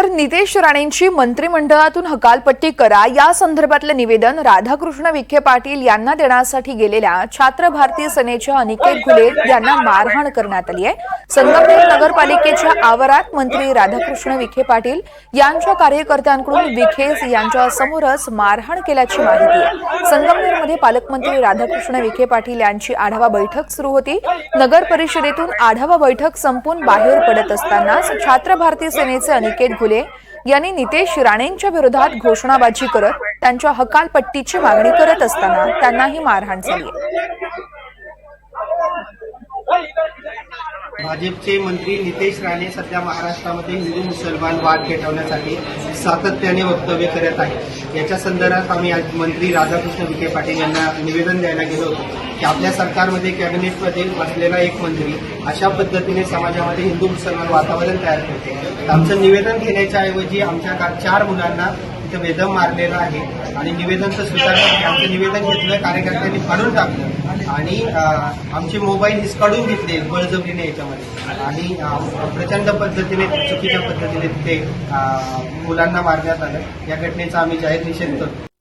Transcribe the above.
तर नितेश राणेंची मंत्रिमंडळातून हकालपट्टी करा या संदर्भातलं निवेदन राधाकृष्ण विखे पाटील यांना देण्यासाठी गेलेल्या छात्र भारतीय सेनेच्या अनिकेत घुले यांना मारहाण करण्यात आली आहे। संगमनेर नगरपालिकेच्या आवारात मंत्री राधाकृष्ण विखे पाटील यांच्या कार्यकर्त्यांकडून विखे यांच्या समोरच मारहाण केल्याची माहिती आहे। संगमनेरमध्ये पालकमंत्री राधाकृष्ण विखे पाटील यांची आढावा बैठक सुरू होती। नगर परिषदेतून आढावा बैठक संपून बाहेर पडत असतानाच छात्र भारतीय सेनेचे अनिकेत घुले यांनी नितेश राणेंच्या विरोधात घोषणाबाजी करत त्यांच्या हकालपट्टीची मागणी करत असताना त्यांनाही मारहाण झाली। भाजपचे मंत्री नितेश राणे सध्या महाराष्ट्रामध्ये हिंदू मुसलमान वाद पेटवण्यासाठी सातत्याने वक्तव्य करत आहेत। याच्या संदर्भात आम्ही आज मंत्री राधाकृष्ण विखे पाटील यांना निवेदन द्यायला गेलो होतो की आपल्या सरकारमध्ये कॅबिनेटमध्ये असलेला एक मंत्री अशा पद्धतीने समाजामध्ये हिंदू मुसलमान वातावरण तयार करते। आमचं निवेदन घेण्याच्या ऐवजी आमच्या 4 मुलांना तिथं बेदम मारलेलं आहे आणि निवेदनचं स्वीकारलं। आमचं निवेदन घेतलं, कार्यकर्त्यांनी फाडून टाकलं आणि आमचे मोबाईल हिसकाडून घेतले बळजबरीने याच्यामध्ये आणि प्रचंड पद्धतीने चुकीच्या पद्धतीने ते मुलांना मारण्यात आलं। या घटनेचा आम्ही जाहीर निषेध करतो।